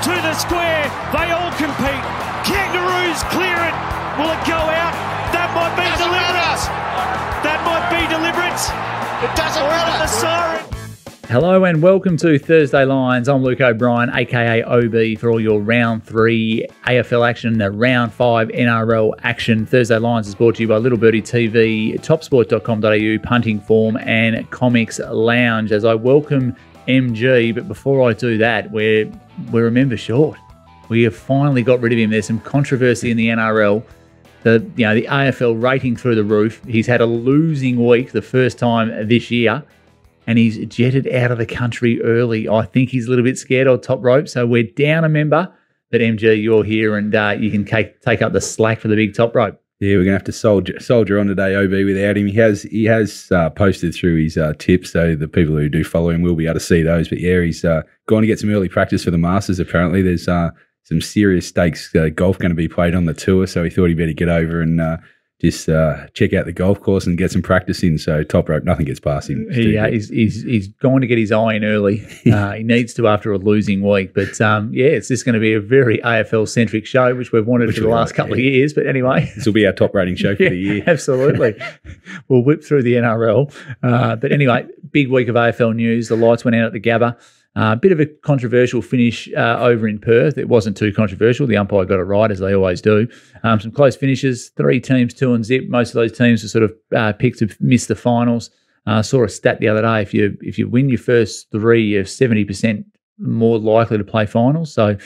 to the square. They all compete. Kangaroos clear it. Will it go out? That might be deliberate. That might be deliberate. It doesn't matter. The siren. Hello and welcome to Thursday Lines. I'm Luke O'Brien, aka OB, for all your Round 3 AFL action, the Round 5 NRL action. Thursday Lines is brought to you by Little Birdie TV, topsport.com.au, Punting Form and Comics Lounge. As I welcome MG, but before I do that, we're a member short. We have finally got rid of him. There's some controversy in the NRL. The AFL rating through the roof. He's had a losing week the first time this year, and he's jetted out of the country early. I think he's a little bit scared of Toprope, so we're down a member. But MG, you're here, and you can take up the slack for the big Toprope. Yeah, we're going to have to soldier on today, OB, without him. He has posted through his tips, so the people who do follow him will be able to see those. But yeah, he's gone to get some early practice for the Masters, apparently. There's some serious stakes golf going to be played on the tour, so he thought he'd better get over and just check out the golf course and get some practice in. So Toprope, nothing gets past him. He's going to get his eye in early. He needs to after a losing week. But it's just going to be a very AFL-centric show, which we've wanted for the last couple of years. But anyway. This will be our top rating show for the year. Absolutely. We'll whip through the NRL. But anyway, big week of AFL news. The lights went out at the Gabba. Bit of a controversial finish over in Perth. It wasn't too controversial. The umpire got it right, as they always do. Some close finishes, 3 teams, 2 and zip. Most of those teams are sort of picked to miss the finals. Saw a stat the other day. If you win your first 3, you're 70% more likely to play finals. So,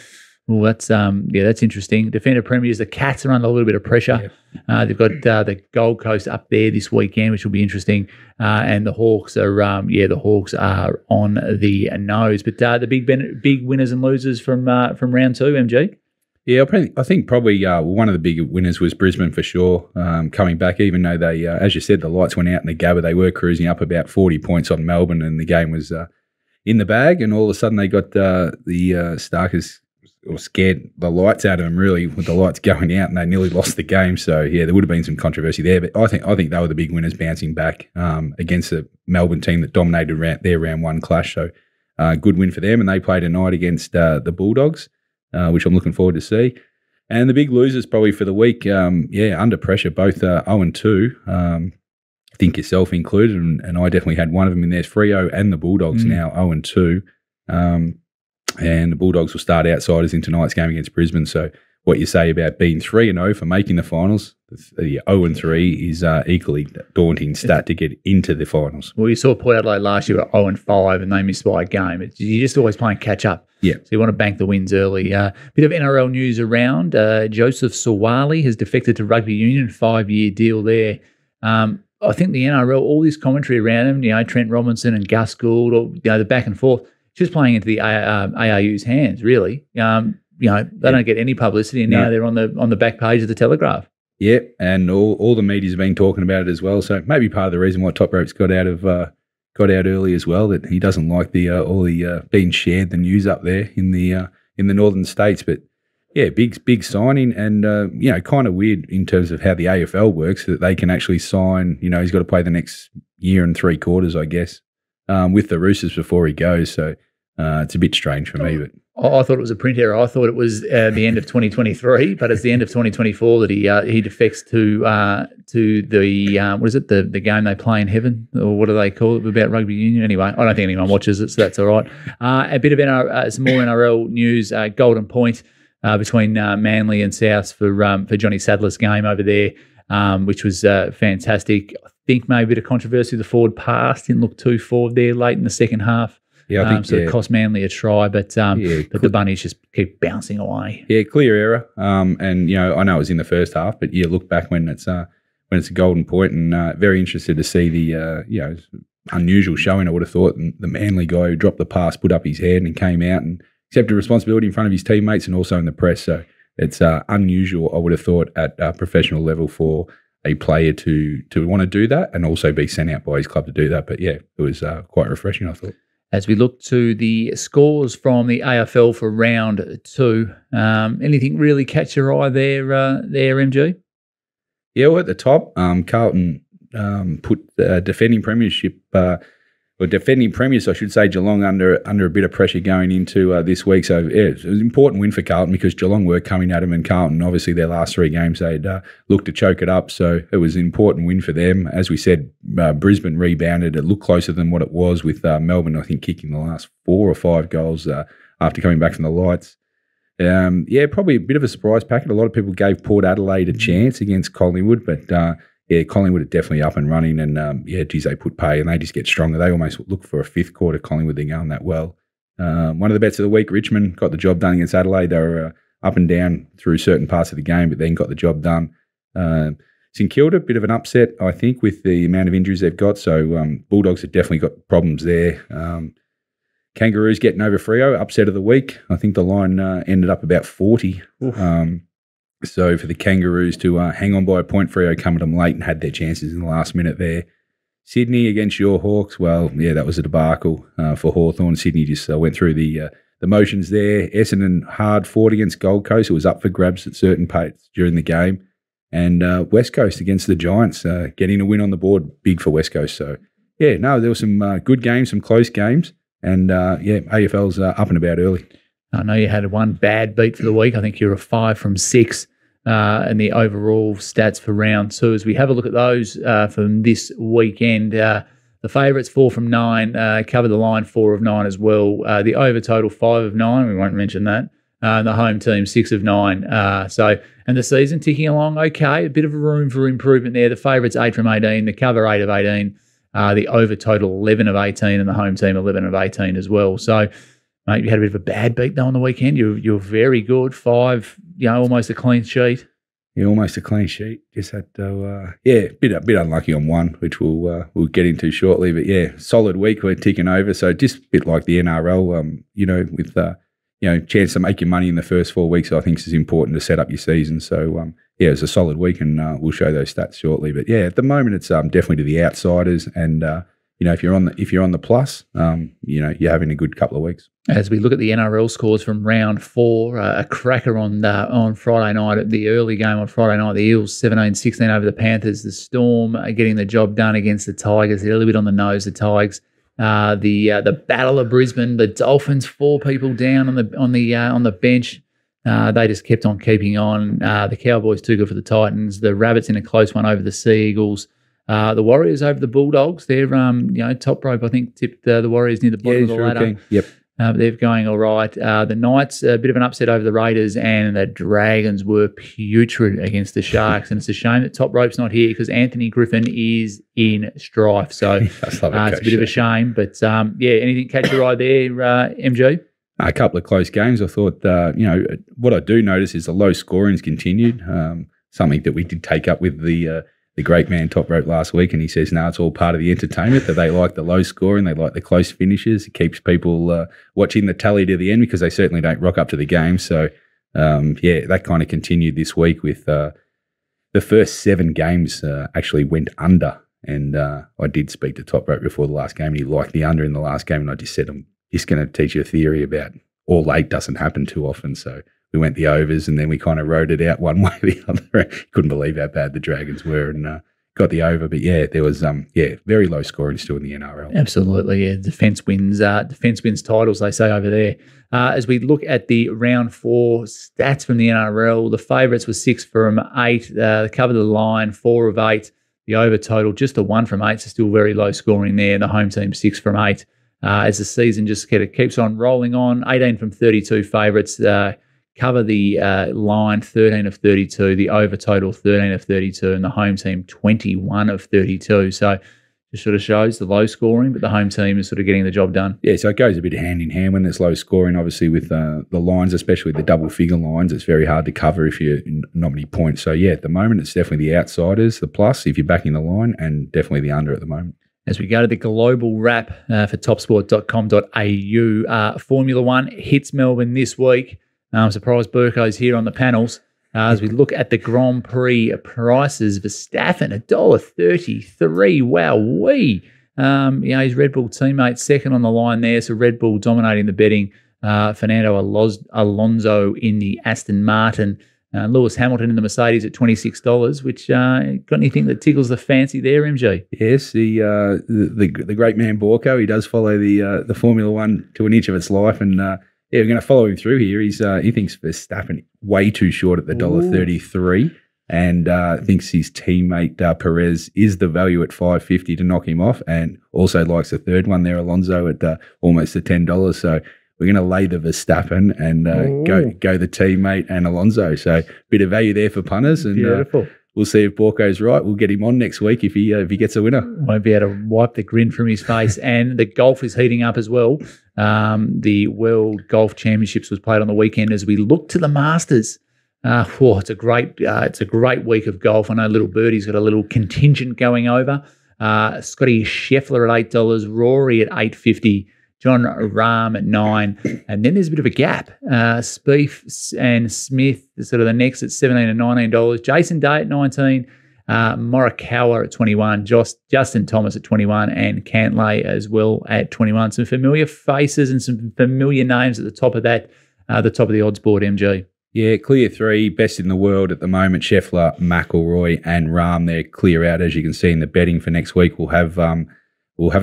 that's interesting. Defender premiers, the Cats are under a little bit of pressure. Yep. They've got the Gold Coast up there this weekend, which will be interesting. And the Hawks are on the nose. But the big winners and losers from round 2, MG. Yeah, I think probably one of the big winners was Brisbane for sure. Coming back, even though they, as you said, the lights went out in the Gabba, they were cruising up about 40 points on Melbourne, and the game was in the bag. And all of a sudden, they got the Starkers scared the lights out of them, really, with the lights going out, and they nearly lost the game. So yeah, there would have been some controversy there, but I think they were the big winners, bouncing back against the Melbourne team that dominated their round 1 clash. So good win for them, and they played tonight against the Bulldogs, which I'm looking forward to see. And the big losers probably for the week, under pressure, both 0-2. I think yourself included, and I definitely had one of them in there. Freo and the Bulldogs now 0-2. And the Bulldogs will start outsiders in tonight's game against Brisbane. So what you say about being 3-0 for making the finals, the 0-3 is equally daunting stat to get into the finals. Well, you saw Port Adelaide last year at 0-5 and they missed by a game. You're just always playing catch up. Yeah. So you want to bank the wins early. Bit of NRL news around. Joseph Sawali has defected to rugby union, 5-year deal there. I think the NRL, all this commentary around him, Trent Robinson and Gus Gould, or the back and forth, just playing into the ARU's hands, really. They don't get any publicity, and now they're on the back page of the Telegraph. Yeah, and all the media's been talking about it as well. So maybe part of the reason why Toprope's got out early as well, that he doesn't like the being shared the news up there in the northern states. But yeah, big signing, and kind of weird in terms of how the AFL works, that they can actually sign. He's got to play the next year and 3 quarters, I guess, with the Roosters before he goes. So it's a bit strange for me. But I thought it was a print error. I thought it was the end of 2023, but it's the end of 2024 that he defects to the what is it, the game they play in heaven, or what do they call it about rugby union? Anyway, I don't think anyone watches it, so that's all right. A bit of some more NRL news. Golden Point between Manly and Souths for Johnny Sadler's game over there, which was fantastic. I think maybe a bit of controversy. The forward pass didn't look too forward there late in the second half. Yeah, I think it cost Manly a try, but the bunnies just keep bouncing away. Yeah, clear error. And I know it was in the first half, but look back when it's a Golden Point, and very interested to see the unusual showing. I would have thought the Manly guy who dropped the pass put up his hand and came out and accepted responsibility in front of his teammates and also in the press. So it's unusual, I would have thought, at a professional level for a player to want to do that and also be sent out by his club to do that. But yeah, it was quite refreshing, I thought. As we look to the scores from the AFL for round 2, anything really catch your eye there, MG? Yeah, well, at the top, Carlton put defending premiership defending premiers, I should say. Geelong under a bit of pressure going into this week. So yeah, it was an important win for Carlton because Geelong were coming at them, and Carlton, obviously their last 3 games, they'd looked to choke it up. So it was an important win for them. As we said, Brisbane rebounded. It looked closer than what it was with Melbourne, I think, kicking the last 4 or 5 goals after coming back from the lights. Yeah, probably a bit of a surprise packet. A lot of people gave Port Adelaide a chance against Collingwood, but yeah, Collingwood are definitely up and running, and yeah, geez, they put pay and they just get stronger. They almost look for a 5th quarter. Collingwood, they're going that well. One of the bets of the week, Richmond got the job done against Adelaide. They were up and down through certain parts of the game, but then got the job done. St Kilda, bit of an upset, I think, with the amount of injuries they've got. So Bulldogs have definitely got problems there. Kangaroos getting over Freo, upset of the week. I think the line ended up about 40. So for the Kangaroos to hang on by a point, Freo come at them late and had their chances in the last minute there. Sydney against your Hawks, well, yeah, that was a debacle for Hawthorn. Sydney just went through the motions there. Essendon hard fought against Gold Coast. It was up for grabs at certain parts during the game. And West Coast against the Giants, getting a win on the board, big for West Coast. So, yeah, no, there were some good games, some close games. And, yeah, AFL's up and about early. I know you had one bad beat for the week. I think you're a 5 from 6 in the overall stats for round 2. As we have a look at those from this weekend, the favourites 4 from 9, covered the line 4 of 9 as well. The over total 5 of 9, we won't mention that. The home team 6 of 9. And the season ticking along okay, a bit of room for improvement there. The favourites 8 from 18, the cover 8 of 18, the over total 11 of 18, and the home team 11 of 18 as well. So, mate, you had a bit of a bad beat though on the weekend. You're very good, 5, almost a clean sheet. Yeah, almost a clean sheet. Just had to, yeah, bit unlucky on one, which we'll get into shortly. But yeah, solid week. We're ticking over. So just a bit like the NRL, with chance to make your money in the first 4 weeks, I think is important to set up your season. So yeah, it was a solid week, and we'll show those stats shortly. But yeah, at the moment it's definitely to the outsiders, and if you're on the plus, you're having a good couple of weeks. As we look at the NRL scores from round 4, a cracker on Friday night at the early game on Friday night. The Eels 17-16 over the Panthers. The Storm getting the job done against the Tigers. They're a little bit on the nose, the Tigers. The Battle of Brisbane. The Dolphins 4 people down on the bench. They just kept on keeping on. The Cowboys too good for the Titans. The Rabbits in a close one over the Sea Eagles. The Warriors over the Bulldogs. They're Toprope, I think, tipped the Warriors near the bottom of the ladder. Okay. Yep. They're going all right. The Knights, a bit of an upset over the Raiders, and the Dragons were putrid against the Sharks. And it's a shame that Toprope's not here because Anthony Griffin is in strife. So it's a bit of a shame. But yeah, anything catch your eye there, MG? A couple of close games. I thought, what I do notice is the low scoring's continued. Something that we did take up with the great man Toprope last week, and he says, no, it's all part of the entertainment, that they like the low scoring, they like the close finishes. It keeps people watching the tally to the end because they certainly don't rock up to the game. So, yeah, that kind of continued this week with the first 7 games actually went under. And I did speak to Toprope before the last game, and he liked the under in the last game, and I just said, I'm just going to teach you a theory about all 8 doesn't happen too often. So we went the overs, and then we kind of rode it out one way or the other. Couldn't believe how bad the Dragons were, and got the over. But yeah, there was very low scoring still in the NRL. Absolutely, yeah. Defence wins titles, they say over there. As we look at the round 4 stats from the NRL, the favourites were 6 from 8. They covered the line 4 of 8. The over total just a 1 from 8, so still very low scoring there. The home team 6 from 8. As the season just keeps on rolling on, 18 from 32 favourites. Cover the line 13 of 32, the over total 13 of 32, and the home team 21 of 32. So it sort of shows the low scoring, but the home team is sort of getting the job done. Yeah, so it goes a bit hand in hand when there's low scoring. Obviously, with the lines, especially the double figure lines, it's very hard to cover if you're not many points. So yeah, at the moment, it's definitely the outsiders, the plus if you're backing the line, and definitely the under at the moment. As we go to the global wrap for topsport.com.au, Formula One hits Melbourne this week. I'm surprised Burko's here on the panels. As we look at the Grand Prix prices, Verstappen, $1.33. Wowee. His Red Bull teammate second on the line there, so Red Bull dominating the betting. Fernando Alonso in the Aston Martin. Lewis Hamilton in the Mercedes at $26, which got anything that tickles the fancy there, MG? Yes, the great man Borco. He does follow the Formula One to an inch of its life, and we're going to follow him through here. He thinks Verstappen way too short at the $1.33, and thinks his teammate Perez is the value at $5.50 to knock him off, and also likes the third one there, Alonso, at almost at $10. So we're going to lay the Verstappen and go the teammate and Alonso. So bit of value there for punters. And beautiful. We'll see if Borco's right. We'll get him on next week if he gets a winner. Won't be able to wipe the grin from his face. And the golf is heating up as well. The World Golf Championships was played on the weekend as we look to the Masters. It's a great week of golf. I know little Birdie's got a little contingent going over. Scotty Scheffler at $8, Rory at $8.50. John Rahm at $9, and then there's a bit of a gap. Spieth and Smith are sort of the next at $17 and $19. Jason Day at $19, Morikawa at $21, Justin Thomas at $21, and Cantlay as well at $21. Some familiar faces and some familiar names at the top of that, the top of the odds board, MG. Yeah, clear three, best in the world at the moment. Scheffler, McIlroy, and Rahm. They're clear out, as you can see in the betting for next week. We'll have a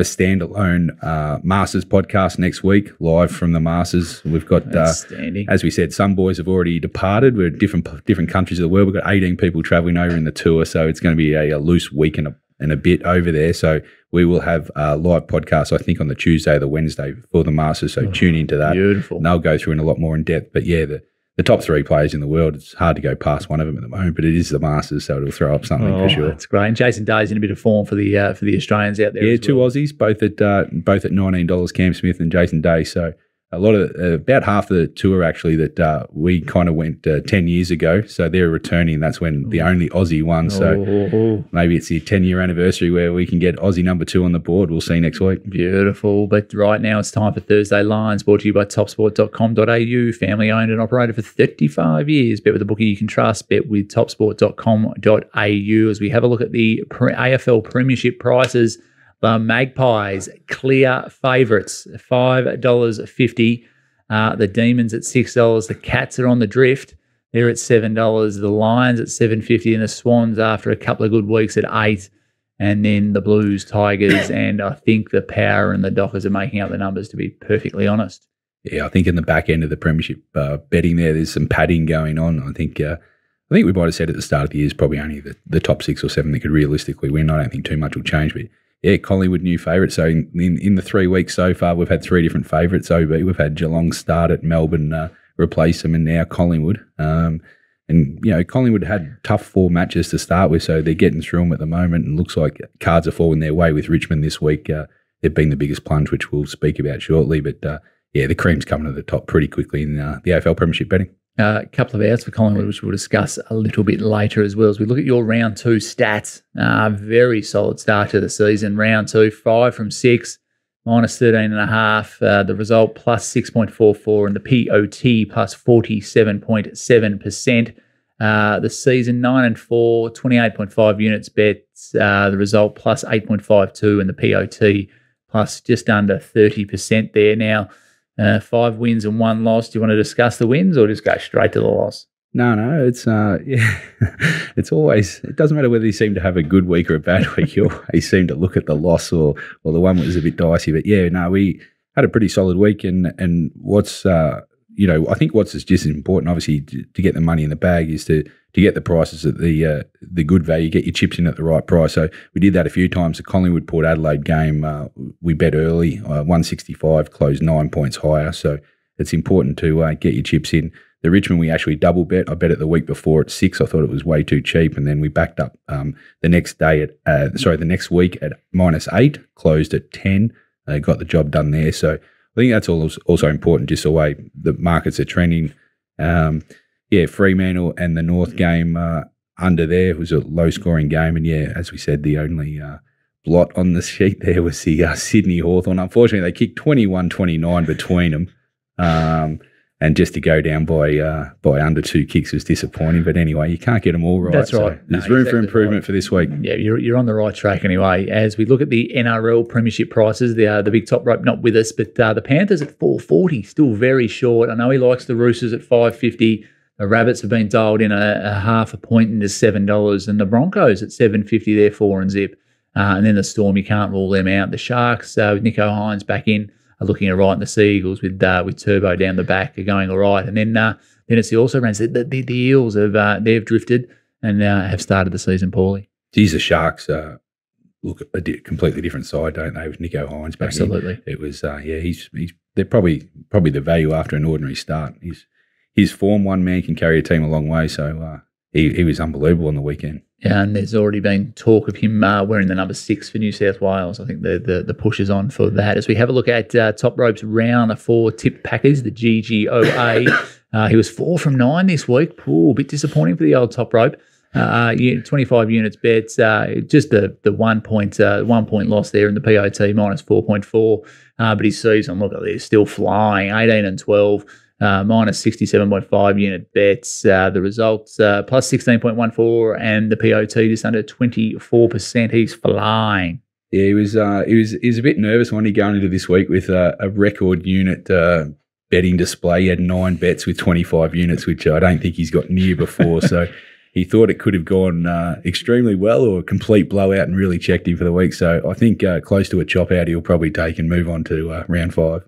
standalone Masters podcast next week, live from the Masters. We've got, as we said, some boys have already departed. We're different countries of the world. We've got 18 people travelling over in the tour, so it's going to be a loose week and a bit over there. So we will have a live podcast, I think, on the Tuesday or the Wednesday for the Masters. So tune into that. Beautiful. And they'll go through in a lot more in depth. But yeah, the top three players in the world, it's hard to go past one of them at the moment, but it is the Masters, so it'll throw up something for sure. That's great. And Jason Day's in a bit of form for the Australians out there. Yeah, as two well. Aussies, both at $19. Cam Smith and Jason Day. So a lot of about half the tour actually that we kind of went 10 years ago. So they're returning. That's when the only Aussie won. So maybe it's the 10-year anniversary where we can get Aussie number 2 on the board. We'll see next week. Beautiful. But right now it's time for Thursday Lines, brought to you by topsport.com.au, family owned and operated for 35 years. Bet with a bookie you can trust. Bet with topsport.com.au as we have a look at the AFL Premiership prices. The Magpies, clear favourites, $5.50. The Demons at $6. The Cats are on the drift. They're at $7. The Lions at $7.50, and the Swans, after a couple of good weeks, at $8. And then the Blues, Tigers, and I think the Power and the Dockers are making up the numbers, to be perfectly honest. Yeah, I think in the back end of the Premiership betting there's some padding going on. I think we might have said at the start of the year is probably only the top 6 or 7 that could realistically win. I don't think too much will change, but yeah, Collingwood new favourite. So in the 3 weeks so far, we've had 3 different favourites. OB, we've had Geelong start at Melbourne, replace them, and now Collingwood. And Collingwood had tough 4 matches to start with, so they're getting through them at the moment. And looks like cards are falling their way with Richmond this week. They've been the biggest plunge, which we'll speak about shortly. But the cream's coming to the top pretty quickly in the AFL Premiership betting. A couple of outs for Collingwood, which we'll discuss a little bit later as well. As we look at your round 2 stats, very solid start to the season. Round 2, 5 from 6, minus 13.5. The result plus 6.44, and the POT plus 47.7%. The season 9 and 4, 28.5 units bets. The result plus 8.52, and the POT plus just under 30% there. Now, 5 wins and 1 loss. Do you want to discuss the wins or just go straight to the loss? No, it's it's always, it doesn't matter whether you seem to have a good week or a bad week. You always seem to look at the loss or the one that was a bit dicey. But we had a pretty solid week, and what's I think what's just as important, obviously, to get the money in the bag is to get the prices at the good value, get your chips in at the right price. So we did that a few times. The Collingwood Port Adelaide game, we bet early, 165, closed 9 points higher. So it's important to get your chips in. The Richmond, we actually double bet. I bet it the week before at 6. I thought it was way too cheap, and then we backed up the next week at -8, closed at 10. Got the job done there. So I think that's also important, just the way the markets are trending. Fremantle and the North game under there was a low-scoring game. And, as we said, the only blot on the sheet there was the Sydney Hawthorn. Unfortunately, they kicked 21-29 between them. And just to go down by under 2 kicks was disappointing. But anyway, you can't get them all right. That's right. So there's room for improvement for this week. Yeah, you're on the right track anyway. As we look at the NRL Premiership prices, the big top rope not with us, but the Panthers at $4.40, still very short. I know he likes the Roosters at $5.50. The Rabbits have been dialed in a half a point into $7, and the Broncos at $7.50, they're 4 and zip. And then the Storm, you can't rule them out. The Sharks, with Nico Hines back in, are looking all right. And the Sea Eagles with Turbo down the back are going all right. And then it's the also runs. The Eels they've drifted and have started the season poorly. Geez, the Sharks look a completely different side, don't they? With Nico Hines back Absolutely. in. It was they're probably the value after an ordinary start. His form, one man can carry a team a long way. So he was unbelievable on the weekend. Yeah, and there's already been talk of him wearing the number 6 for New South Wales. I think the push is on for that. As we have a look at Toprope's round 4 tip packers, the GGOA. He was 4 from 9 this week. Ooh, a bit disappointing for the old Toprope. 25 units bets, just the 1 point loss there in the POT minus 4.4. But his season, look at this, still flying, 18 and 12. Minus 67.5 unit bets. The results plus 16.14 and the POT just under 24%. He's flying. Yeah, he was a bit nervous when he going into this week with a record unit betting display. He had 9 bets with 25 units, which I don't think he's got near before. So he thought it could have gone extremely well or a complete blowout and really checked him for the week. So I think close to a chop out he'll probably take and move on to round 5.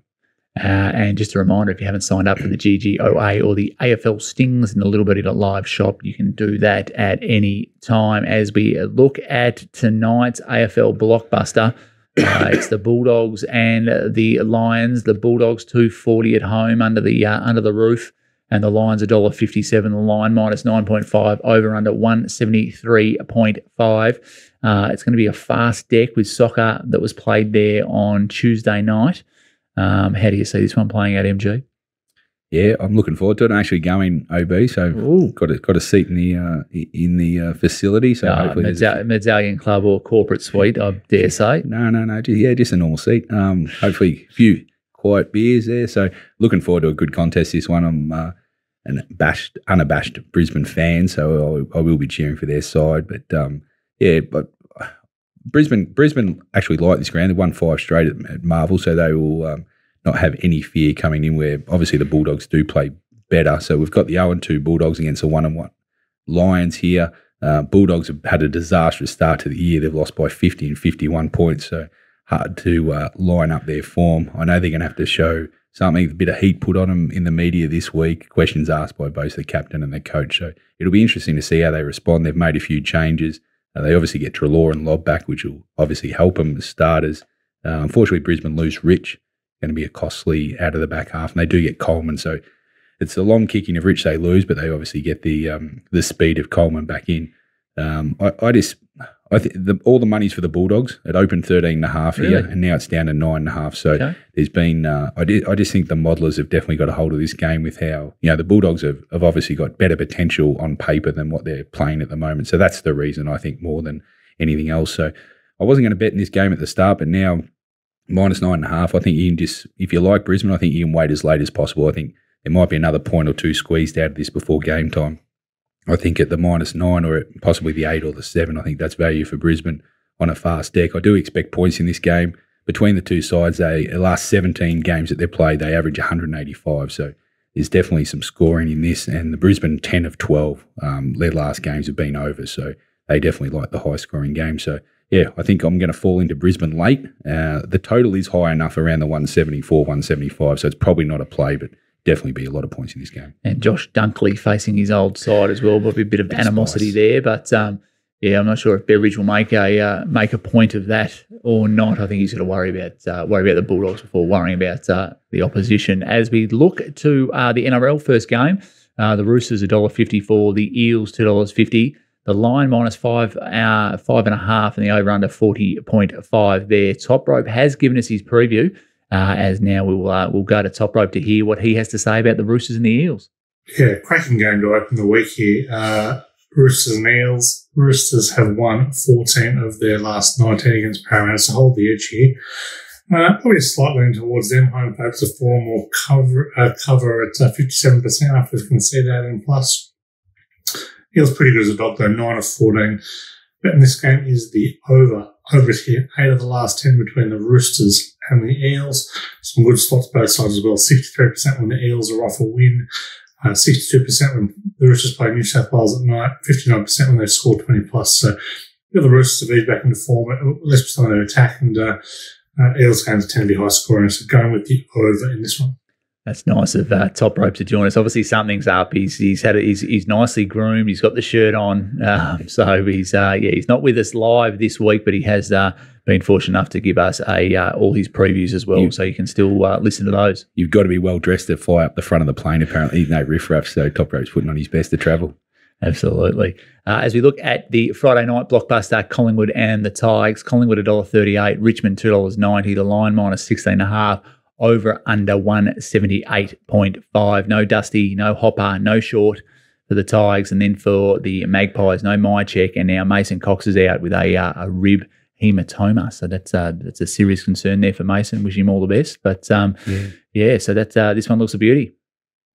And just a reminder, if you haven't signed up for the GGOA or the AFL Stings in the Little Birdie Live shop, you can do that at any time. As we look at tonight's AFL blockbuster, it's the Bulldogs and the Lions. The Bulldogs $2.40 at home under the roof, and the Lions $1.57. The line minus 9.5, over under 173.5. It's going to be a fast deck with soccer that was played there on Tuesday night. How do you see this one playing at MG? Yeah, I'm looking forward to it. I'm actually going OB, so got a seat in the facility. So hopefully Medallion Club or corporate suite, I dare say. No. Just a normal seat. Hopefully a few quiet beers there. So looking forward to a good contest. This one, I'm an unabashed Brisbane fan, so I will be cheering for their side. But Brisbane actually like this ground. They won 5 straight at Marvel, so they will not have any fear coming in, where obviously the Bulldogs do play better. So we've got the 0-2 Bulldogs against the 1-1 Lions here. Bulldogs have had a disastrous start to the year. They've lost by 50 and 51 points, so hard to line up their form. I know they're going to have to show something, a bit of heat put on them in the media this week. Questions asked by both the captain and the coach. So it'll be interesting to see how they respond. They've made a few changes. They obviously get Treloar and Lobb back, which will obviously help them as starters. Unfortunately, Brisbane lose Rich. Going to be a costly out of the back half, and they do get Coleman. So it's a long kicking of Rich they lose, but they obviously get the speed of Coleman back in. I think all the money's for the Bulldogs. It opened 13.5 here, and now it's down to 9.5. So there's been I just think the modelers have definitely got a hold of this game with how the Bulldogs have obviously got better potential on paper than what they're playing at the moment. So that's the reason, I think, more than anything else. So I wasn't going to bet in this game at the start, but now minus 9.5. I think you can just, if you like Brisbane, I think you can wait as late as possible. I think there might be another point or two squeezed out of this before game time. I think at the minus 9 or at possibly the 8 or the 7, I think that's value for Brisbane on a fast deck. I do expect points in this game. Between the two sides, the last 17 games that they've played, they average 185. So there's definitely some scoring in this. And the Brisbane 10 of 12, their last games have been over. So they definitely like the high-scoring game. So, yeah, I think I'm going to fall into Brisbane late. The total is high enough around the 174, 175. So it's probably not a play, but definitly be a lot of points in this game. And Josh Dunkley facing his old side as well. Probably a bit of animosity there. But, I'm not sure if Beveridge will make a point of that or not. I think he's got to worry about the Bulldogs before worrying about the opposition. As we look to the NRL first game, the Roosters $1.54, the Eels $2.50, the line minus 5.5, and the over under 40.5 there. Toprope has given us his preview. As now we'll go to Toprope to hear what he has to say about the Roosters and the Eels. Yeah, cracking game to open the week here. Roosters and Eels. Roosters have won 14 of their last 19 against Parramatta, so hold the edge here. Probably slightly in towards them. Home favourites are 4 more cover at 57% after we can see that in plus. Eels pretty good as a dog though, 9 of 14. But in this game is the over. Over here, 8 of the last 10 between the Roosters and the Eels. Some good slots both sides as well. 63% when the Eels are off a win. 62% when the Roosters play New South Wales at night, 59% when they score 20 plus. So the Roosters have eased back into form, less percent on their attack, and Eels games tend to be high scoring. So going with the over in this one. That's nice of Toprope to join us. Obviously, something's up. He's nicely groomed. He's got the shirt on, so he's not with us live this week, but he has been fortunate enough to give us all his previews as well, so you can still listen to those. You've got to be well dressed to fly up the front of the plane. Apparently, he's no riffraff, so Toprope's putting on his best to travel. Absolutely. As we look at the Friday night blockbuster, Collingwood and the Tigers, Collingwood $1.38, Richmond $2.90, the line minus 16.5. Over under 178.5. No Dusty, no Hopper, no Short for the Tigers. And then for the Magpies, no Mycheck. And now Mason Cox is out with a rib hematoma. So that's a serious concern there for Mason. Wish him all the best. But so that's this one looks a beauty.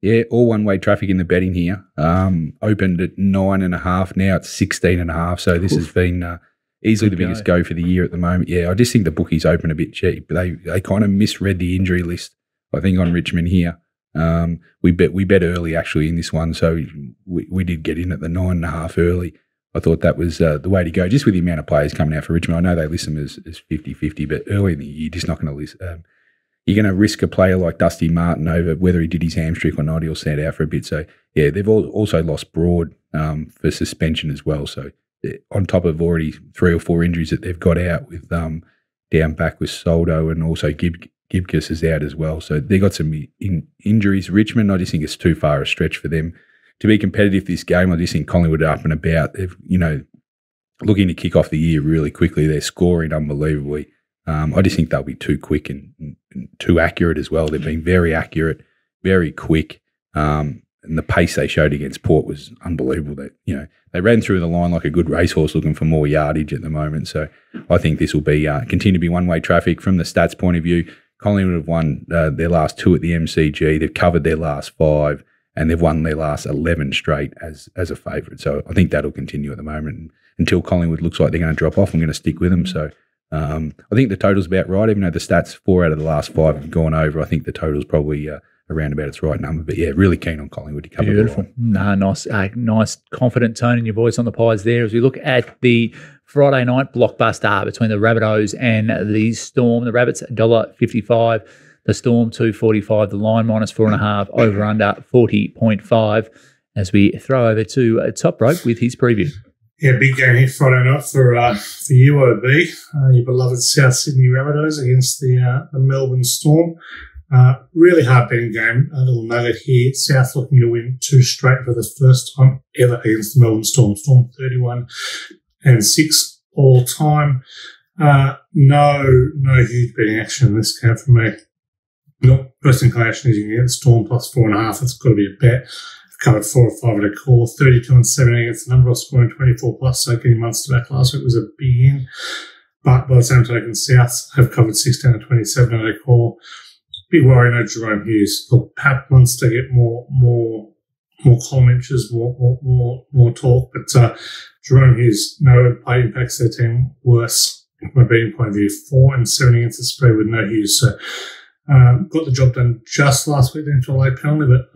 Yeah, all one-way traffic in the betting here. Opened at 9.5. Now it's 16.5. So this has been easily the biggest go for the year at the moment. Yeah, I just think the bookies open a bit cheap. They kind of misread the injury list, I think, on Richmond here. We bet early actually in this one, so we did get in at the 9.5 early. I thought that was the way to go, just with the amount of players coming out for Richmond. I know they list them as 50-50, but early in the year, you're just not going to list. You're going to risk a player like Dusty Martin over whether he did his hamstring or not. He'll stand out for a bit. So, yeah, they've also lost Broad for suspension as well. So, on top of already 3 or 4 injuries that they've got out with down back with Soldo, and also Gibcus is out as well. So they got some injuries. Richmond, I just think it's too far a stretch for them to be competitive this game. I just think Collingwood are up and about. They've, looking to kick off the year really quickly. They're scoring unbelievably. I just think they'll be too quick and too accurate as well. They've been very accurate, very quick. And the pace they showed against Port was unbelievable. That they ran through the line like a good racehorse looking for more yardage at the moment. So I think this will be continue to be one-way traffic. From the stats point of view, Collingwood have won their last 2 at the MCG. They've covered their last 5, and they've won their last 11 straight as a favourite. So I think that'll continue at the moment. And until Collingwood looks like they're going to drop off, I'm going to stick with them. So I think the total's about right. Even though the stats 4 out of the last 5 have gone over, I think the total's probably around about its right number. But yeah, really keen on Collingwood to cover. Beautiful. Nice confident tone in your voice on the Pies there. As we look at the Friday night blockbuster between the Rabbitohs and the Storm, the Rabbits $1.55, the Storm $2.45, the line minus 4.5, over under 40.5. As we throw over to Toprope with his preview. Yeah, big game here Friday night for UOB, your beloved South Sydney Rabbitohs against the Melbourne Storm. Really hard betting game. A little nugget here. South looking to win 2 straight for the first time ever against the Melbourne Storm. Storm 31-6 all time. No huge betting action in this game for me. Not first inclination is you can get the Storm plus 4.5. That's got to be a bet. I've covered 4 or 5 at a call. 32-17 against the number of scoring 24 plus. So getting Munster back last week was a big in. But by the same token, South have covered 16-27 at a call. Big worry, no Jerome Hughes. Look, Pat Munster get more column inches, more talk, but Jerome Hughes, no play impacts their team worse from a betting point of view. 4-7 against the spread with no Hughes. So got the job done just last week into a late penalty, but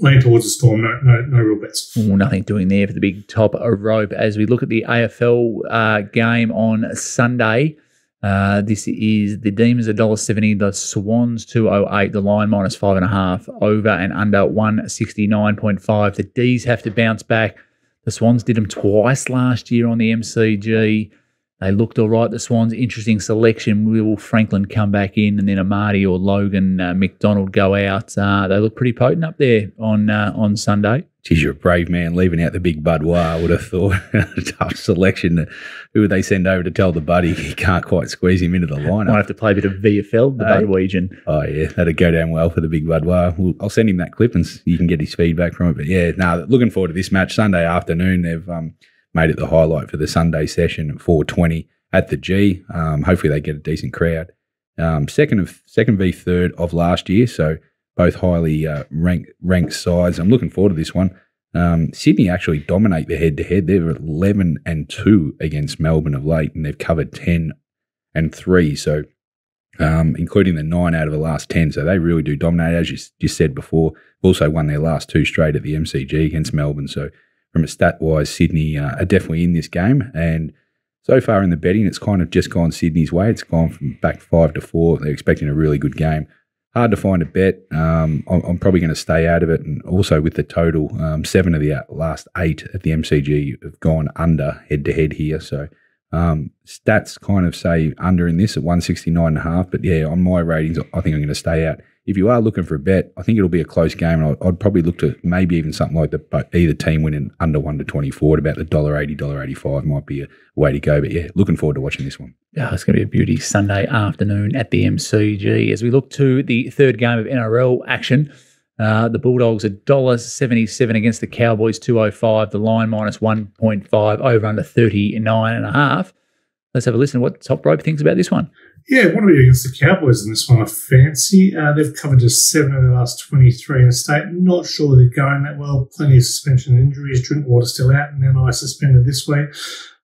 lean towards the Storm. No real bets. Nothing doing there for the big top rope. As we look at the AFL game on Sunday. This is the Demons $1.70, the Swans $2.08, the line minus 5.5, over and under 169.5. The D's have to bounce back. The Swans did them twice last year on the MCG. They looked all right. The Swans, interesting selection. Will Franklin come back in, and then Amadi or Logan McDonald go out? They look pretty potent up there on Sunday. Geez, you're a brave man leaving out the big Budweiser. I would have thought a tough selection. Who would they send over to tell the buddy he can't quite squeeze him into the lineup? Might have to play a bit of VFL, the Budweiser. Oh, yeah, that'd go down well for the big Budweiser. I'll send him that clip and you can get his feedback from it. But yeah, looking forward to this match. Sunday afternoon, they've made it the highlight for the Sunday session at 4:20 at the G. Hopefully they get a decent crowd. Second v third of last year, so both highly ranked sides. I'm looking forward to this one. Sydney actually dominate the head-to-head. They're 11-2 against Melbourne of late, and they've covered 10-3. So including the 9 out of the last 10. So they really do dominate. As you said before, also won their last 2 straight at the MCG against Melbourne. So from a stat-wise, Sydney are definitely in this game. And so far in the betting, it's kind of just gone Sydney's way. It's gone from back 5-4. They're expecting a really good game. Hard to find a bet. I'm probably going to stay out of it. And also with the total, 7 of the last 8 at the MCG have gone under head-to-head here. So stats kind of say under in this at 169.5. But yeah, on my ratings, I think I'm going to stay out. If you are looking for a bet, I think it'll be a close game. And I'd probably look to maybe even something like either team winning under 1-24 at about the $1.80, $1.85 might be a way to go. But yeah, looking forward to watching this one. Oh, it's going to be a beauty Sunday afternoon at the MCG. As we look to the third game of NRL action, the Bulldogs $1.77 against the Cowboys 2.05. The line minus 1.5 over under 39.5. Let's have a listen to what Toprope thinks about this one. Yeah, what are we against the Cowboys in this one? I fancy. They've covered just 7 of the last 23 in a state. Not sure they're going that well. Plenty of suspension and injuries. Drinkwater still out, and then I suspended this week.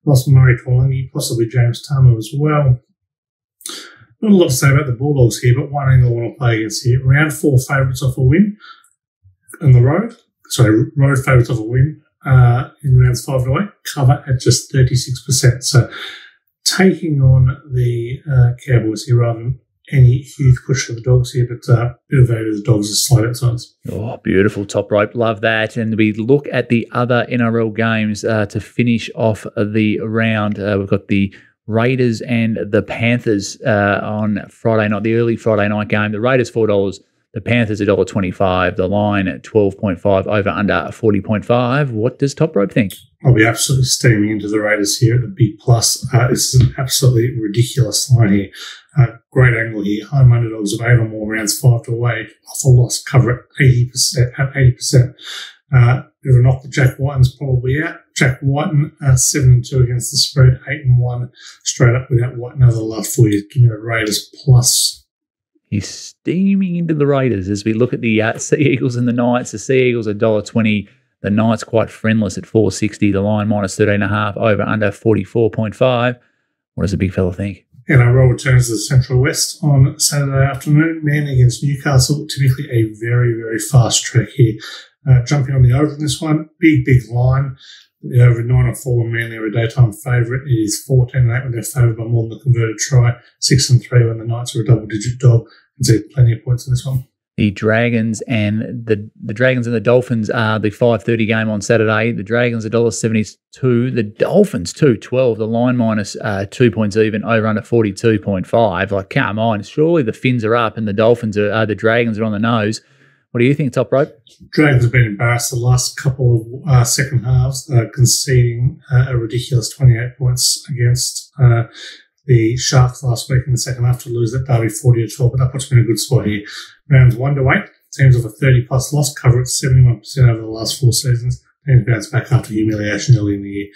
Lost Murray Twalangi, possibly James Tama as well. Not a lot to say about the Bulldogs here, but one angle I want to play against here. Round 4 favourites off a win on the road. Sorry, road favourites off a win in rounds 5 to 8. Cover at just 36%. So taking on the Cowboys here rather than any huge push for the Dogs here, but a bit of value to the Dogs is slight outsides. Oh, beautiful Toprope. Love that. And we look at the other NRL games to finish off the round. We've got the Raiders and the Panthers on Friday night, the early Friday night game. The Raiders $4, the Panthers $1.25, the line at 12.5 over under 40.5. What does Toprope think? I'll be absolutely steaming into the Raiders here at the B+. This is an absolutely ridiculous line here. Great angle here. Home underdogs of 8 or more rounds 5 to 8. Off a loss, cover at 80%. Bit of a knock that Jack Whiten's probably out. Jack Whiten 7-2 against the spread, 8-1 straight up without Whiten over the last 4 years. Give me the Raiders plus. He's steaming into the Raiders as we look at the Sea Eagles and the Knights. The Sea Eagles $1.20. The Knights quite friendless at 4.60. The line minus 13.5 over under 44.5. What does the big fella think? NRL returns to the Central West on Saturday afternoon. Manly against Newcastle, typically a very, very fast track here. Jumping on the over in this one, big line. The over 9-4 and Manly are a daytime favourite. It is 14-8 when they're favoured by more than the converted try. 6-3 when the Knights are a double-digit dog. You can see plenty of points in this one. The Dragons and the Dragons and the Dolphins are the 5:30 game on Saturday. The Dragons $1.72. The Dolphins $2.12. The line minus 2 points even over under 42.5. Like, come on, surely the Fins are up and the Dolphins are the Dragons are on the nose. What do you think, Toprope? Dragons have been embarrassed the last couple of second halves, conceding a ridiculous 28 points against the Sharks last week in the second half to lose that derby 40-12, but that puts me in a good spot here. Rounds 1 to 8, teams with a 30-plus loss cover at 71% over the last 4 seasons. Teams bounce back after humiliation early in the year.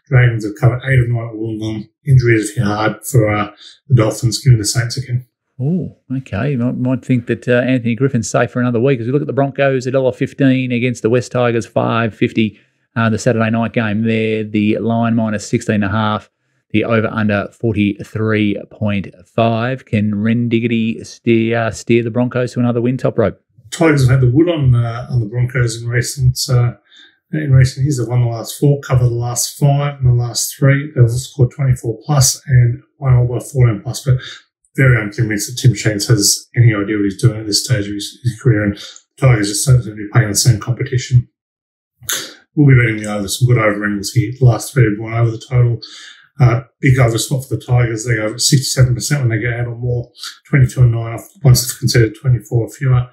Dragons have covered 8 of 9 at Wollongong. Injuries have been hard for the Dolphins, giving the Saints again. Oh, okay. You might think that Anthony Griffin's safe for another week. As we look at the Broncos, $1.15 against the West Tigers, $5.50. The Saturday night game there, the line minus 16.5. The over-under 43.5. Can Ren Diggity steer the Broncos to another win, Toprope? Tigers have had the wood on the Broncos in recent years. They've won the last 4, covered the last 5, and the last 3. They've scored 24-plus and won all by 14-plus. But very unconvinced that Tim Sheens has any idea what he's doing at this stage of his career. And Tigers just don't seem to be playing the same competition. We'll be betting the over. Some good over angles here. The last 3 have gone over the total. Big over spot for the Tigers. They go over 67% when they get 8 or more, 22-9 off once they've considered 24 or fewer.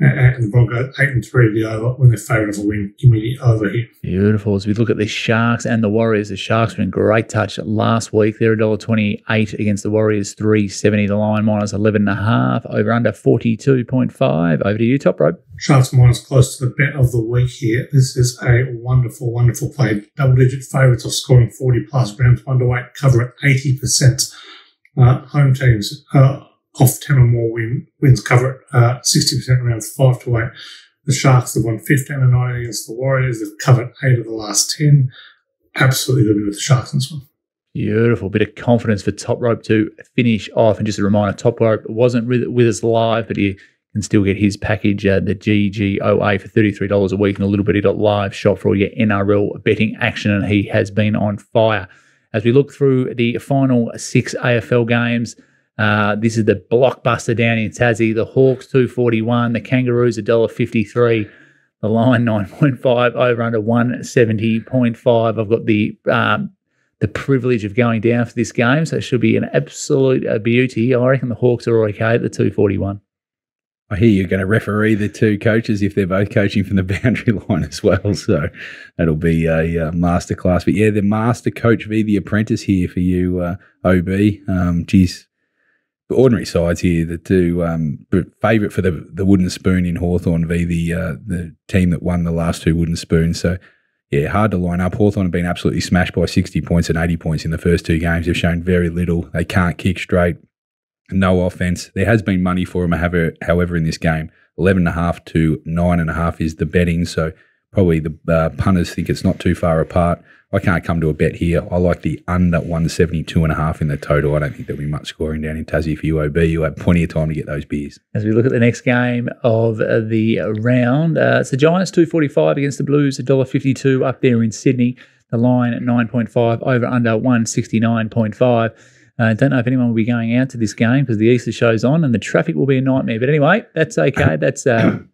And the Broncos 8-3 the over when they're favourite of a win. Give me the over here. Beautiful. As we look at the Sharks and the Warriors, the Sharks were in great touch last week. They're $1.28 against the Warriors, $3.70 the line, minus 11.5, over under 42.5. Over to you, Toprope. Sharks minus close to the bet of the week here. This is a wonderful, wonderful play. Double-digit favourites of scoring 40+, rounds 1 to 8, cover at 80%. Home teams off 10 or more wins cover at 60% rounds 5 to 8. The Sharks have won 15-9 against the Warriors. They've covered 8 of the last 10. Absolutely going to be with the Sharks in this one. Beautiful. Bit of confidence for Toprope to finish off. And just a reminder, Toprope wasn't with us live, but he can still get his package, the GGOA, for $33 a week, and a little bit of live shop for all your NRL betting action. And he has been on fire. As we look through the final 6 AFL games, this is the blockbuster down in Tassie. The Hawks, $2.41. The Kangaroos, $1.53. The line, 9.5. Over under 170.5. I've got the privilege of going down for this game, so it should be an absolute beauty. I reckon the Hawks are okay at the 2.41. I hear you're going to referee the two coaches if they're both coaching from the boundary line as well, so that'll be a masterclass. But yeah, the master coach v the apprentice here for you, OB. Geez, the ordinary sides here, the two favourite for the wooden spoon in Hawthorn v the team that won the last 2 wooden spoons. So yeah, hard to line up. Hawthorn have been absolutely smashed by 60 points and 80 points in the first 2 games. They've shown very little. They can't kick straight. No offense. There has been money for them, however, in this game. 11.5 to 9.5 is the betting, so probably the punters think it's not too far apart. I can't come to a bet here. I like the under 172.5 in the total. I don't think there'll be much scoring down in Tassie for you, OB. You'll have plenty of time to get those beers. As we look at the next game of the round, it's the Giants, $2.45 against the Blues, $1.52 up there in Sydney. The line at 9.5, over under 169.5. Don't know if anyone will be going out to this game because the Easter show's on and the traffic will be a nightmare. But anyway, that's okay. That's the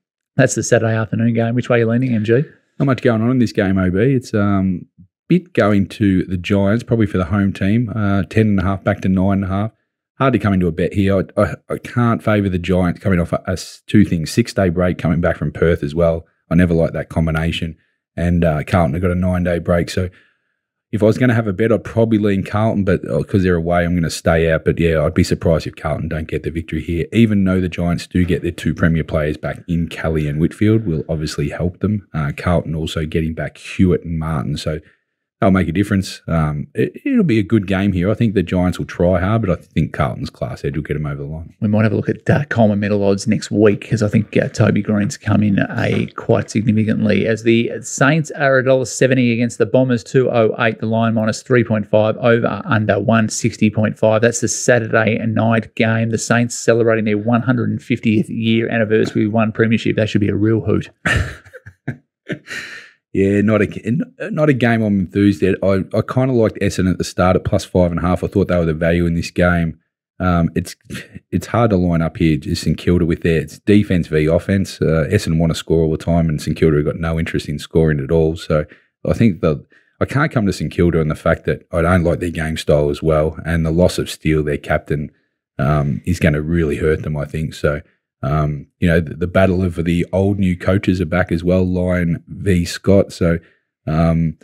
Saturday afternoon game. Which way are you leaning, MG? Not much going on in this game, OB. It's bit going to the Giants, probably for the home team, 10.5 back to 9.5. Hard to come into a bet here. I can't favour the Giants coming off two things, 6-day break coming back from Perth as well. I never liked that combination. And Carlton have got a 9-day break. So if I was going to have a bet, I'd probably lean Carlton, but because they're away, I'm going to stay out. But yeah, I'd be surprised if Carlton don't get the victory here, even though the Giants do get their 2 premier players back in Kelly and Whitfield will obviously help them. Carlton also getting back Hewitt and Martin. So that'll make a difference. It'll be a good game here. I think the Giants will try hard, but I think Carlton's class edge will get them over the line. We might have a look at Coleman medal odds next week because I think Toby Green's come in quite significantly. As the Saints are $1.70 against the Bombers, 2.08. The line minus 3.5, over under 160.5. That's the Saturday night game. The Saints celebrating their 150th year anniversary with 1 premiership. That should be a real hoot. Yeah, not a game I'm enthused at. I kind of liked Essendon at the start at plus 5.5. I thought they were the value in this game. It's hard to line up here, just St Kilda with their defence v offence. Essendon want to score all the time, and St Kilda have got no interest in scoring at all. So I think I can't come to St Kilda and the fact that I don't like their game style as well, and the loss of Steele, their captain, is going to really hurt them, I think. So the battle of the old new coaches are back as well, Lyon v Scott. So, I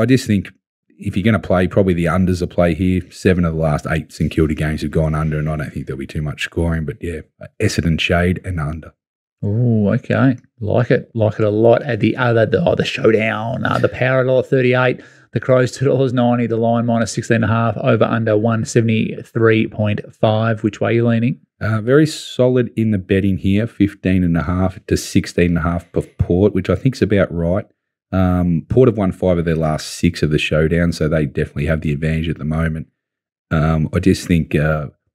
just think if you're going to play, probably the unders a play here. 7 of the last 8 St Kilda games have gone under, and I don't think there'll be too much scoring. But yeah, Essendon shade and under. Oh, okay. Like it a lot. At the other, the showdown, the Power $1.38. The Crows, $2.90. The line minus 16.5, over under 173.5. Which way are you leaning? Very solid in the betting here, 15.5 to 16.5 for Port, which I think is about right. Port have won 5 of their last 6 of the showdown, so they definitely have the advantage at the moment. I just think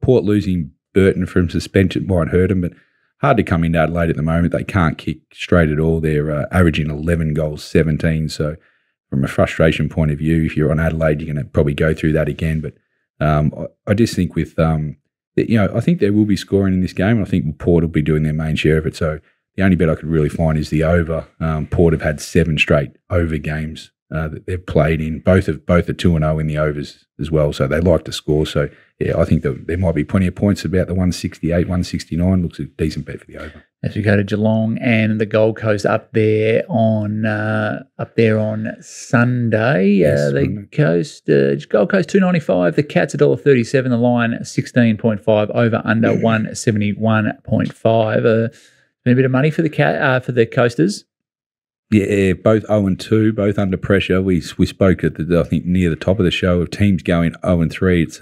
Port losing Burton from suspension won't hurt them, but hard to come into Adelaide at the moment. They can't kick straight at all. They're averaging 11 goals, 17. So from a frustration point of view, if you're on Adelaide, you're going to probably go through that again. But I just think with I think there will be scoring in this game, and I think Port will be doing their main share of it. So the only bet I could really find is the over. Port have had 7 straight over games that they've played in. Both are 2-0 in the overs as well, so they like to score. So yeah, I think that there might be plenty of points about the 168, 169. Looks a decent bet for the over. As we go to Geelong and the Gold Coast up there on Sunday, Yes, Gold Coast $2.95. The Cats $1.37. The line 16.5, over under 171.5. Been a bit of money for the Coasters. Yeah, both 0-2, both under pressure. We spoke at I think near the top of the show of teams going 0-3. It's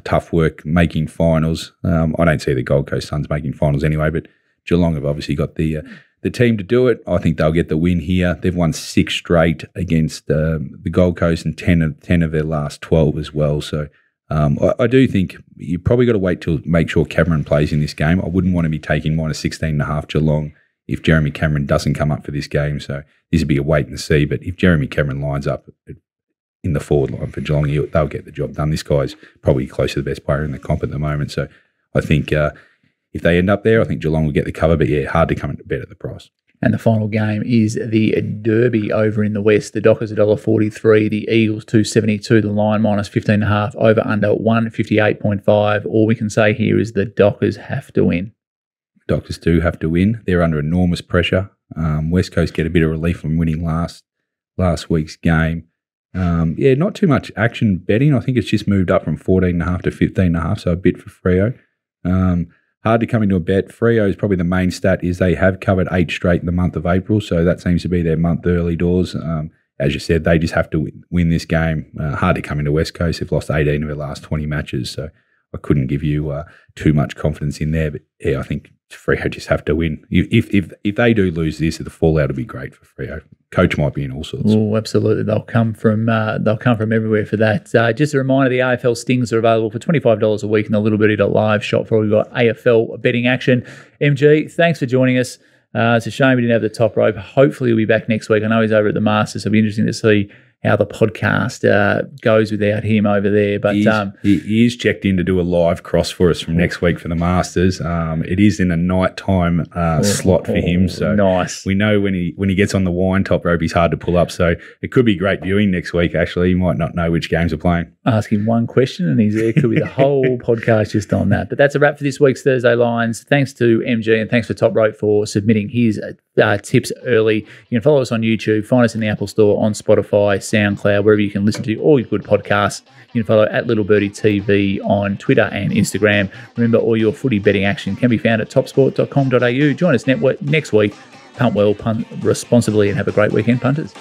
tough work making finals. I don't see the Gold Coast Suns making finals anyway, but Geelong have obviously got the the team to do it. I think they'll get the win here. They've won 6 straight against the Gold Coast and 10 of their last 12 as well. So I do think you probably got to wait till make sure Cameron plays in this game. I wouldn't want to be taking -16.5 Geelong if Jeremy Cameron doesn't come up for this game. So this would be a wait and see. But if Jeremy Cameron lines up in the forward line for Geelong, they'll get the job done. This guy's probably close to the best player in the comp at the moment. So I think if they end up there, I think Geelong will get the cover. But yeah, hard to come into bet at the price. And the final game is the Derby over in the West. The Dockers $1.43, the Eagles $2.72, the line -15.5, over under 158.5. All we can say here is the Dockers have to win. Dockers do have to win. They're under enormous pressure. West Coast get a bit of relief from winning last week's game. Not too much action betting. I think it's just moved up from 14.5 to 15.5, so a bit for Freo. Hard to come into a bet. Freo's probably the main stat is they have covered 8 straight in the month of April, so that seems to be their month early doors. As you said, they just have to win this game. Hard to come into West Coast. They've lost 18 of their last 20 matches, so I couldn't give you too much confidence in there. But yeah, I think Freo just have to win. If they do lose this, the fallout will be great for Freo. Coach might be in all sorts. Oh, absolutely. They'll come from everywhere for that. Just a reminder, the AFL Stings are available for $25 a week in the Little Birdie live shop for all we've got AFL betting action. MG, thanks for joining us. It's a shame we didn't have the top rope. Hopefully he'll be back next week. I know he's over at the Masters, so it'll be interesting to see how the podcast goes without him over there. But he is checked in to do a live cross for us from next week for the Masters. It is in a nighttime slot for him, so nice. We know when he gets on the wine top rope, he's hard to pull up. So it could be great viewing next week. Actually, he might not know which games are playing. Ask him one question, and he's there. Could be the whole podcast just on that. But that's a wrap for this week's Thursday Lines. Thanks to MG and thanks for Top Rope for submitting his tips early. You can follow us on YouTube, find us in the Apple Store, on Spotify, SoundCloud, wherever you can listen to all your good podcasts. You can follow at Little Birdie TV on Twitter and Instagram. Remember, all your footy betting action can be found at topsport.com.au. Join us next week. Punt well, punt responsibly, and have a great weekend, punters.